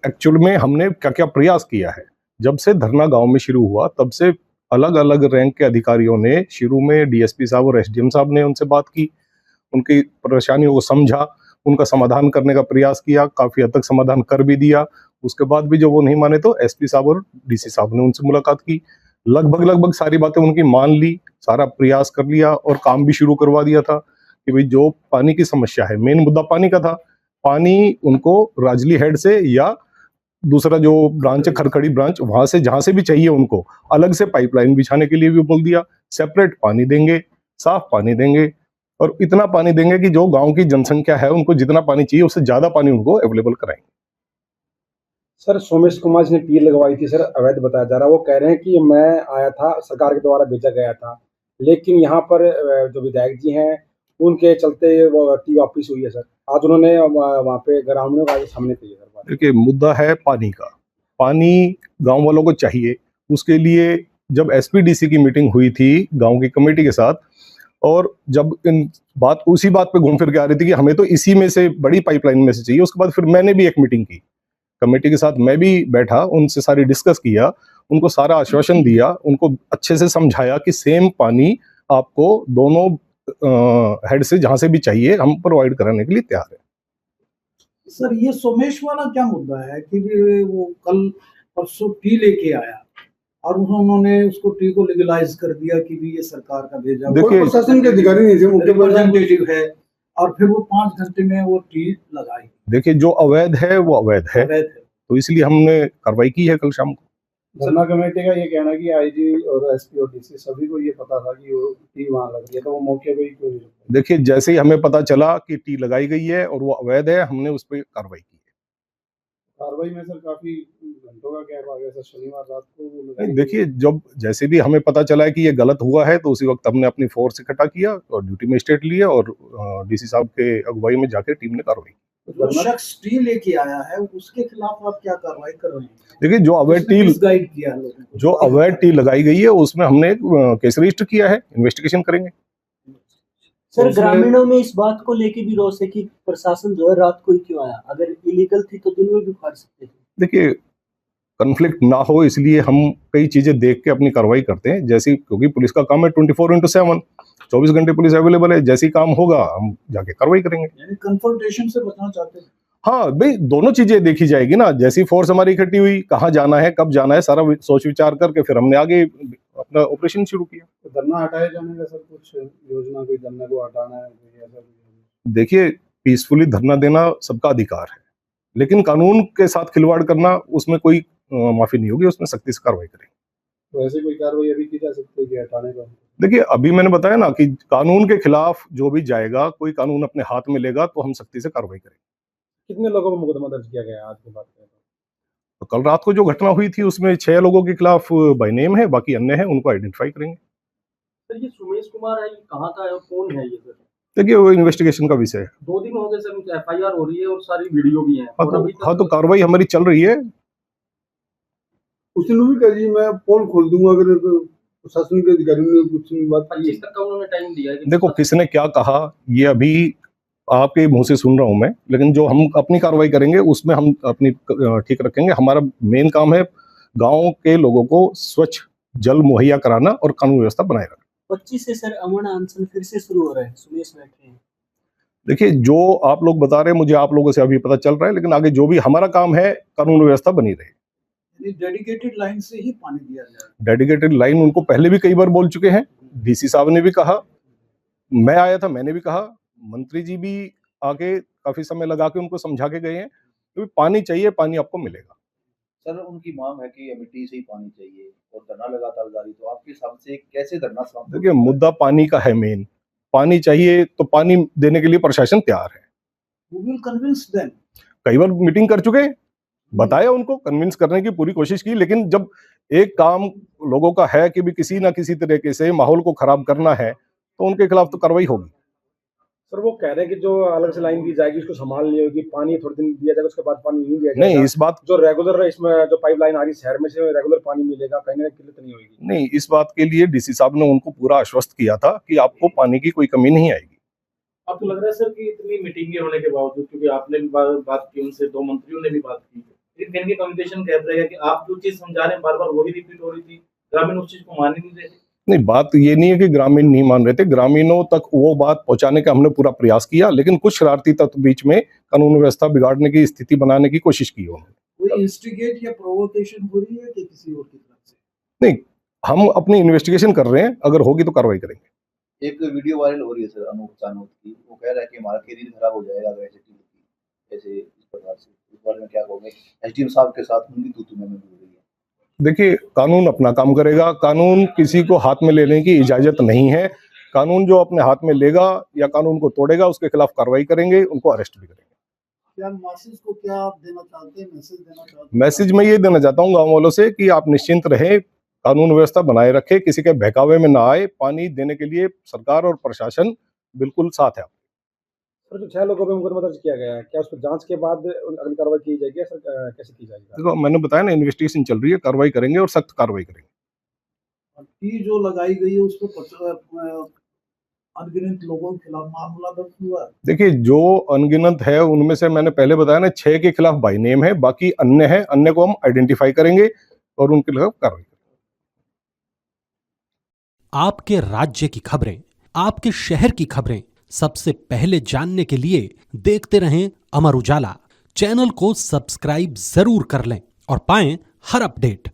Actual में हमने क्या क्या प्रयास किया है। जब से धरना गांव में शुरू हुआ तब से अलग अलग रैंक के अधिकारियों ने, शुरू में डीएसपी साहब और एसडीएम साहब ने उनसे बात की, उनकी परेशानियों को समझा, उनका समाधान करने का प्रयास किया, काफी हद तक समाधान कर भी दिया। उसके बाद भी जब वो नहीं माने तो एसपी साहब और डीसी साहब ने उनसे मुलाकात की, लगभग लगभग सारी बातें उनकी मान ली, सारा प्रयास कर लिया और काम भी शुरू करवा दिया था कि भाई जो पानी की समस्या है, मेन मुद्दा पानी का था, पानी उनको राजली हेड से या दूसरा जो ब्रांच है खरखड़ी ब्रांच, वहां से जहां से भी चाहिए उनको अलग से पाइपलाइन बिछाने के लिए भी बोल दिया, सेपरेट पानी देंगे, साफ पानी देंगे और इतना पानी देंगे कि जो गांव की जनसंख्या है उनको जितना पानी चाहिए उससे ज्यादा पानी उनको अवेलेबल कराएंगे। सर, सोमेश कुमार जी ने टील लगवाई थी सर, अवैध बताया जा रहा है। वो कह रहे हैं कि मैं आया था, सरकार के द्वारा भेजा गया था, लेकिन यहाँ पर जो विधायक जी हैं उनके चलते वो टी वापस हुई है सर। आज उन्होंने वहाँ पे ग्रामीणों का सामने की है सर बात। देखिए, मुद्दा है पानी का, पानी गांव वालों को चाहिए। उसके लिए जब एसपीडीसी की मीटिंग हुई थी गांव की कमेटी के साथ, और जब इन बात उसी बात पे घूम फिर के आ रही थी कि हमें तो इसी में से बड़ी पाइपलाइन में से चाहिए, उसके बाद फिर मैंने भी एक मीटिंग की कमेटी के साथ, मैं भी बैठा, उनसे सारी डिस्कस किया, उनको सारा आश्वासन दिया, उनको अच्छे से समझाया कि सेम पानी आपको दोनों हेड से जहां से भी चाहिए हम प्रोवाइड कराने के लिए तैयार है। सर, ये सोमेश वाला क्या मुद्दा है कि वो कल परसों टी लेके आया और उन्होंने उसको टी को लीगलाइज कर दिया कि भी ये सरकार का भेजा, देखिए, प्रशासन के अधिकारी नहीं थे, मुख्य रिप्रेजेंटेटिव है, और फिर वो 5 घंटे में वो टी लगाई। देखिए, जो अवैध है वो अवैध है, तो इसलिए हमने कार्रवाई की है कल शाम को। धरना कमेटी का ये कहना है कि आईजी और एसपी और डीसी सभी को ये पता था कि वो टी वहां लग रही है, तो वो मौके पे ही क्यों नहीं? देखिए, जैसे ही हमें पता चला कि टी लगाई गई है और वो अवैध है, हमने उस पर कार्रवाई की है। कार्रवाई में सर काफी घंटों का गैप आ गया सर, शनिवार रात को। देखिए, जब जैसे भी हमें पता चला है कि ये गलत हुआ है तो उसी वक्त हमने अपनी फोर्स इकट्ठा किया और ड्यूटी में स्टेट लिया और डीसी साहब के अगुवाई में जाके टीम ने कार्रवाई की। जो शख्स टी लेके आया है उसके खिलाफ आप क्या कार्रवाई कर रहे हैं? देखिए, जो अवैध टी लगाई गई है उसमें हमने केस रजिस्टर किया है, इन्वेस्टिगेशन करेंगे। सर, ग्रामीणों में इस बात को लेके भी रोष है कि प्रशासन जो है रात को ही क्यों आया, अगर इलीगल थी तो दिन में भी फाड़ सकते थे। देखिए, कन्फ्लिक्ट ना हो इसलिए हम कई चीजें देख के अपनी कार्रवाई करते हैं, जैसी, क्योंकि पुलिस का काम है 24/7, 24 घंटे पुलिस अवेलेबल है, जैसी काम होगा हम जाके कार्रवाई करेंगे। यानी कन्फ्रंटेशन से बचना चाहते हैं? हाँ भाई, दोनों चीजें देखी जाएगी ना, जैसी फोर्स हमारी इकट्ठी हुई, कहाँ जाना है, कब जाना है, सारा सोच विचार करके फिर हमने आगे अपना ऑपरेशन शुरू किया। तो धरना हटाए जाने का सर कुछ योजना, कोई धरना को हटाना है? देखिए, पीसफुली धरना देना सबका अधिकार है, लेकिन कानून के साथ खिलवाड़ करना, उसमें कोई माफी नहीं होगी, उसमें सख्ती से कार्रवाई करेंगे। तो ऐसे कोई कार्रवाई अभी की जा सकती है कि हटाने का? देखिए, अभी मैंने बताया ना कि कानून के खिलाफ जो भी जाएगा, कोई कानून अपने हाथ में लेगा तो हम सख्ती से कार्रवाई करेंगे। कितने लोगों पर मुकदमा दर्ज किया गया आज की बात करें तो कल रात को जो घटना हुई थी उसमें 6 लोगों के खिलाफ बाय नेम है, बाकी अन्य है, उनको आइडेंटिफाई करेंगे। सर, ये सोमेश कुमार है, कहाँ का है, कौन है ये सर? देखिए, वो इन्वेस्टिगेशन का विषय है। 2 दिन हो गए सर, एफआईआर हो रही है और सारी वीडियो भी है। हाँ, तो कार्रवाई हमारी चल रही है। उसने भी कहा जी मैं पोल खोल दूंगा अगर प्रशासन के अधिकारियों ने कुछ बात। 25 तक का उन्होंने टाइम दिया है। देखो, किसने क्या कहा ये अभी आपके मुंह से सुन रहा हूं मैं, लेकिन जो हम अपनी कार्रवाई करेंगे उसमें हम अपनी ठीक रखेंगे। हमारा मेन काम है गांव के लोगों को स्वच्छ जल मुहैया कराना और कानून व्यवस्था बनाए रखना। 25 से सर अमन अनशन फिर से शुरू हो रहा है, सुमेश बैठे हैं। देखिए, जो आप लोग बता रहे हैं मुझे आप लोगों से अभी पता चल रहा है, लेकिन आगे जो भी हमारा काम है कानून व्यवस्था बनी रहे। डेडिकेटेड लाइन से ही पानी दिया जाए। डेडिकेटेड लाइन उनको पहले भी कई बार बोल चुके हैं, डीसी साहब ने भी कहा, मैं आया था मैंने भी कहा, मंत्री जी भी आके काफी समय लगा के उनको समझा के गए हैं, क्योंकि पानी चाहिए, पानी आपको मिलेगा। सर, उनकी मांग है कि मिट्टी से ही पानी चाहिए और धरना लगातार जारी, तो आपके हिसाब से कैसे धरना समाप्त? देखिए, मुद्दा पानी का है, मेन पानी चाहिए, तो पानी देने के लिए प्रशासन तैयार है। We will convince them. कई बार मीटिंग कर चुके हैं, बताया उनको, कन्विंस करने की पूरी कोशिश की, लेकिन जब एक काम लोगों का है कि भी किसी ना किसी तरीके से माहौल को खराब करना है तो उनके खिलाफ तो कार्रवाई होगी। सर, वो कह रहे हैं कि जो अलग से लाइन दी जाएगी उसको संभाल लिया होगी, पानी थोड़े दिन दिया जाएगा, उसके बाद पानी नहीं दिया जाएगा। नहीं, इस बात जो रेगुलर इसमें जो पाइपलाइन आ रही शहर में से रेगुलर पानी मिलेगा, कहीं ना किल्लत नहीं होगी। नहीं, इस बात के लिए डीसी साहब ने उनको पूरा आश्वस्त किया था कि आपको पानी की कोई कमी नहीं आएगी। आपको लग रहा है सर कि इतनी मीटिंगें होने के बावजूद, क्योंकि आपने भी बात की उनसे, 2 मंत्रियों ने भी बात की, लेकिन इनके कम्युनिकेशन गैप रहेगा कि आप जो चीज समझा रहे हैं बार बार वही रिपीट हो रही थी, ग्रामीण उस चीज को मान ही नहीं रहे थे। नहीं, बात ये नहीं है कि ग्रामीण नहीं मान रहे थे, ग्रामीणों तक वो बात पहुंचाने का हमने पूरा प्रयास किया, लेकिन कुछ शरारती तत्व बीच में कानून व्यवस्था बिगाड़ने की स्थिति बनाने की कोशिश की उन्होंने। कोई इंस्टिगेट या प्रोवोकेशन हो रही है कि किसी और की तरफ से? नहीं, हम अपनी इन्वेस्टिगेशन कर रहे हैं, अगर होगी तो कार्रवाई करेंगे। एक वीडियो वायरल हो रही है सर अनूप सानोत की, वो कह रहा है कि हमारा करियर खराब हो जाएगा अगर ऐसे ऐसे इस प्रकार से। इस बारे में क्या कहोगे? एसडीएम साहब के साथ उनकी तू में हो रही है। देखिए, कानून अपना काम करेगा, कानून किसी को हाथ में लेने की इजाजत नहीं है। कानून जो अपने हाथ में लेगा या कानून को तोड़ेगा उसके खिलाफ कार्रवाई करेंगे, उनको अरेस्ट भी करेंगे। क्या मैसेज को क्या आप देना चाहते हैं, मैसेज देना चाहते हैं? मैसेज मैं ये देना चाहता हूँ गाँव वालों से कि आप निश्चिंत रहें, कानून व्यवस्था बनाए रखें, किसी के बहकावे में ना आए। पानी देने के लिए सरकार और प्रशासन बिल्कुल साथ है। सर, जो 6 लोगों पे मुकदमा दर्ज किया गया है, क्या उस पर जांच के बाद अगली कार्रवाई की जाएगी सर? कैसे की जाएगी? देखो, मैंने बताया ना, इन्वेस्टिगेशन चल रही है, कार्रवाई करेंगे और सख्त कार्रवाई करेंगे। टी जो लगाई गई है उस पर अनगिनत लोगों के खिलाफ मामला दर्ज हुआ है। देखिए, जो अनगिनत है उनमें से मैंने पहले बताया ना, 6 के खिलाफ बाई नेम है, बाकी अन्य है, अन्य को हम आइडेंटिफाई करेंगे और उनके खिलाफ कार्रवाई करेंगे। आपके राज्य की खबरें, आपके शहर की खबरें सबसे पहले जानने के लिए देखते रहें अमर उजाला। चैनल को सब्सक्राइब जरूर कर लें और पाएं हर अपडेट।